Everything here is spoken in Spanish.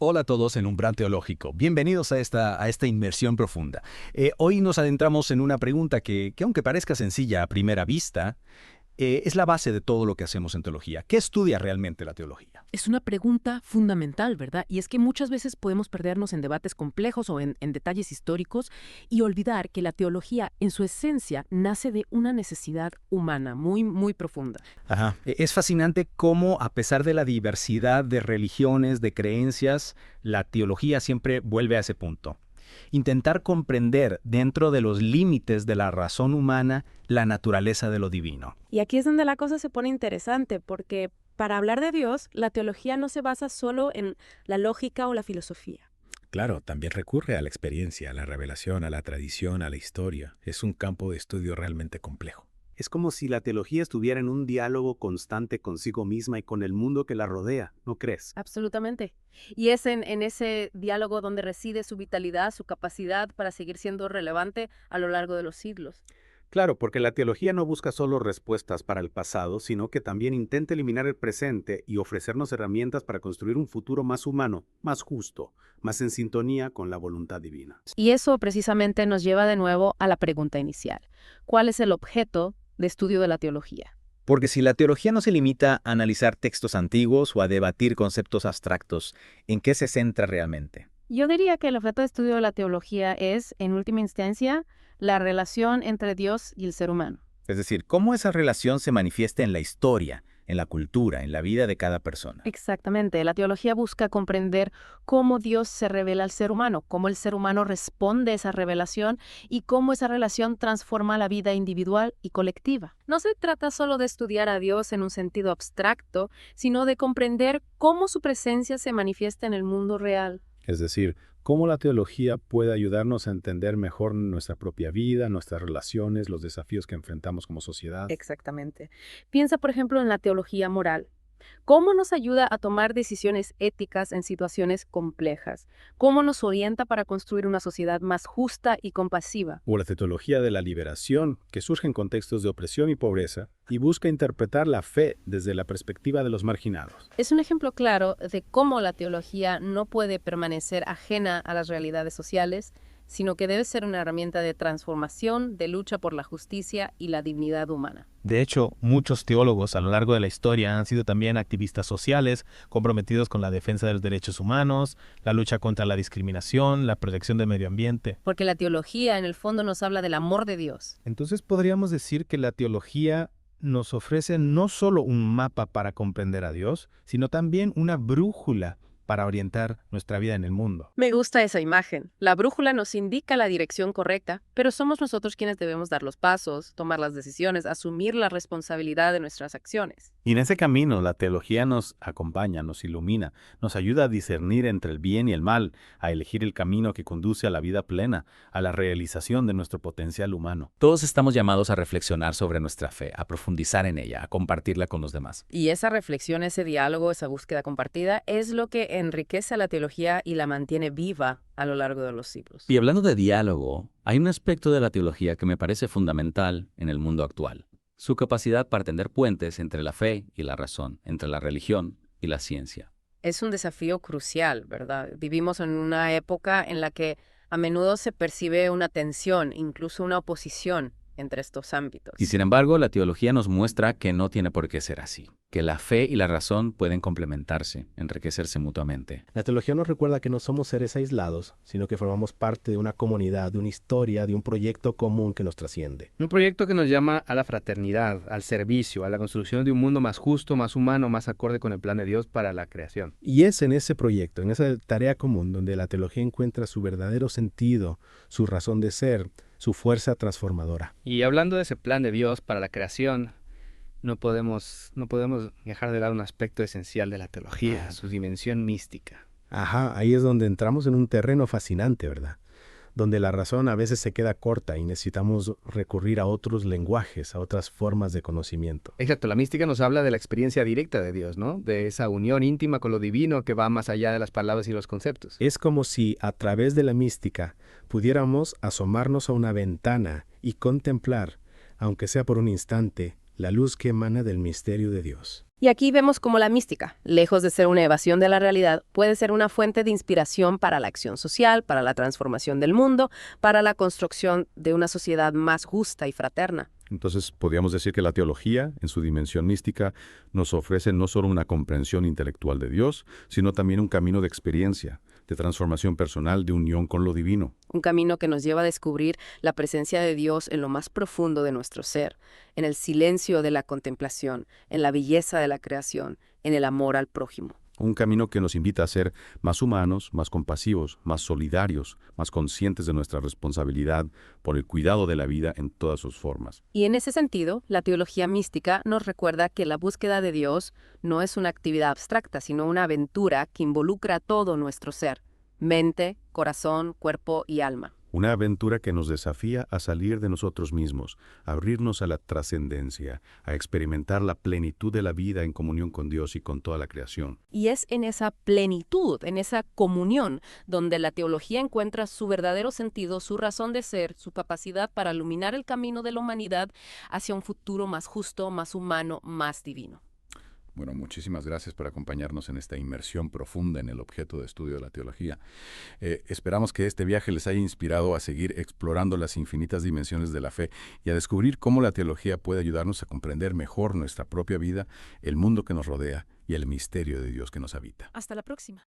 Hola a todos en Umbral Teológico. Bienvenidos a esta inmersión profunda. Hoy nos adentramos en una pregunta que aunque parezca sencilla a primera vista, es la base de todo lo que hacemos en teología. ¿Qué estudia realmente la teología? Es una pregunta fundamental, ¿verdad? Y es que muchas veces podemos perdernos en debates complejos o en detalles históricos y olvidar que la teología, en su esencia, nace de una necesidad humana muy, muy profunda. Ajá. Es fascinante cómo, a pesar de la diversidad de religiones, de creencias, la teología siempre vuelve a ese punto. Intentar comprender dentro de los límites de la razón humana la naturaleza de lo divino. Y aquí es donde la cosa se pone interesante, porque para hablar de Dios, la teología no se basa solo en la lógica o la filosofía. Claro, también recurre a la experiencia, a la revelación, a la tradición, a la historia. Es un campo de estudio realmente complejo. Es como si la teología estuviera en un diálogo constante consigo misma y con el mundo que la rodea, ¿no crees? Absolutamente. Y es en ese diálogo donde reside su vitalidad, su capacidad para seguir siendo relevante a lo largo de los siglos. Claro, porque la teología no busca solo respuestas para el pasado, sino que también intenta eliminar el presente y ofrecernos herramientas para construir un futuro más humano, más justo, más en sintonía con la voluntad divina. Y eso precisamente nos lleva de nuevo a la pregunta inicial. ¿Cuál es el objeto de estudio de la teología? Porque si la teología no se limita a analizar textos antiguos o a debatir conceptos abstractos, ¿en qué se centra realmente? Yo diría que el objeto de estudio de la teología es, en última instancia, la relación entre Dios y el ser humano. Es decir, cómo esa relación se manifiesta en la historia, en la cultura, en la vida de cada persona. Exactamente. La teología busca comprender cómo Dios se revela al ser humano, cómo el ser humano responde a esa revelación y cómo esa relación transforma la vida individual y colectiva. No se trata solo de estudiar a Dios en un sentido abstracto, sino de comprender cómo su presencia se manifiesta en el mundo real. Es decir, cómo la teología puede ayudarnos a entender mejor nuestra propia vida, nuestras relaciones, los desafíos que enfrentamos como sociedad. Exactamente. Piensa, por ejemplo, en la teología moral. ¿Cómo nos ayuda a tomar decisiones éticas en situaciones complejas? ¿Cómo nos orienta para construir una sociedad más justa y compasiva? O la teología de la liberación, que surge en contextos de opresión y pobreza, y busca interpretar la fe desde la perspectiva de los marginados. Es un ejemplo claro de cómo la teología no puede permanecer ajena a las realidades sociales, sino que debe ser una herramienta de transformación, de lucha por la justicia y la dignidad humana. De hecho, muchos teólogos a lo largo de la historia han sido también activistas sociales, comprometidos con la defensa de los derechos humanos, la lucha contra la discriminación, la protección del medio ambiente. Porque la teología, en el fondo, nos habla del amor de Dios. Entonces podríamos decir que la teología nos ofrece no solo un mapa para comprender a Dios, sino también una brújula para orientar nuestra vida en el mundo. Me gusta esa imagen. La brújula nos indica la dirección correcta, pero somos nosotros quienes debemos dar los pasos, tomar las decisiones, asumir la responsabilidad de nuestras acciones. Y en ese camino la teología nos acompaña, nos ilumina, nos ayuda a discernir entre el bien y el mal, a elegir el camino que conduce a la vida plena, a la realización de nuestro potencial humano. Todos estamos llamados a reflexionar sobre nuestra fe, a profundizar en ella, a compartirla con los demás. Y esa reflexión, ese diálogo, esa búsqueda compartida es lo que enriquece a la teología y la mantiene viva a lo largo de los siglos. Y hablando de diálogo, hay un aspecto de la teología que me parece fundamental en el mundo actual. Su capacidad para tender puentes entre la fe y la razón, entre la religión y la ciencia. Es un desafío crucial, ¿verdad? Vivimos en una época en la que a menudo se percibe una tensión, incluso una oposición entre estos ámbitos. Y sin embargo, la teología nos muestra que no tiene por qué ser así, que la fe y la razón pueden complementarse, enriquecerse mutuamente. La teología nos recuerda que no somos seres aislados, sino que formamos parte de una comunidad, de una historia, de un proyecto común que nos trasciende. Un proyecto que nos llama a la fraternidad, al servicio, a la construcción de un mundo más justo, más humano, más acorde con el plan de Dios para la creación. Y es en ese proyecto, en esa tarea común, donde la teología encuentra su verdadero sentido, su razón de ser, su fuerza transformadora. Y hablando de ese plan de Dios para la creación, no podemos dejar de lado un aspecto esencial de la teología, su dimensión mística. Ajá, ahí es donde entramos en un terreno fascinante, ¿verdad? Donde la razón a veces se queda corta y necesitamos recurrir a otros lenguajes, a otras formas de conocimiento. Exacto, la mística nos habla de la experiencia directa de Dios, ¿no? De esa unión íntima con lo divino que va más allá de las palabras y los conceptos. Es como si a través de la mística pudiéramos asomarnos a una ventana y contemplar, aunque sea por un instante, la luz que emana del misterio de Dios. Y aquí vemos cómo la mística, lejos de ser una evasión de la realidad, puede ser una fuente de inspiración para la acción social, para la transformación del mundo, para la construcción de una sociedad más justa y fraterna. Entonces, podríamos decir que la teología, en su dimensión mística, nos ofrece no solo una comprensión intelectual de Dios, sino también un camino de experiencia, de transformación personal, de unión con lo divino. Un camino que nos lleva a descubrir la presencia de Dios en lo más profundo de nuestro ser, en el silencio de la contemplación, en la belleza de la creación, en el amor al prójimo. Un camino que nos invita a ser más humanos, más compasivos, más solidarios, más conscientes de nuestra responsabilidad por el cuidado de la vida en todas sus formas. Y en ese sentido, la teología mística nos recuerda que la búsqueda de Dios no es una actividad abstracta, sino una aventura que involucra todo nuestro ser, mente, corazón, cuerpo y alma. Una aventura que nos desafía a salir de nosotros mismos, a abrirnos a la trascendencia, a experimentar la plenitud de la vida en comunión con Dios y con toda la creación. Y es en esa plenitud, en esa comunión, donde la teología encuentra su verdadero sentido, su razón de ser, su capacidad para iluminar el camino de la humanidad hacia un futuro más justo, más humano, más divino. Bueno, muchísimas gracias por acompañarnos en esta inmersión profunda en el objeto de estudio de la teología. Esperamos que este viaje les haya inspirado a seguir explorando las infinitas dimensiones de la fe y a descubrir cómo la teología puede ayudarnos a comprender mejor nuestra propia vida, el mundo que nos rodea y el misterio de Dios que nos habita. Hasta la próxima.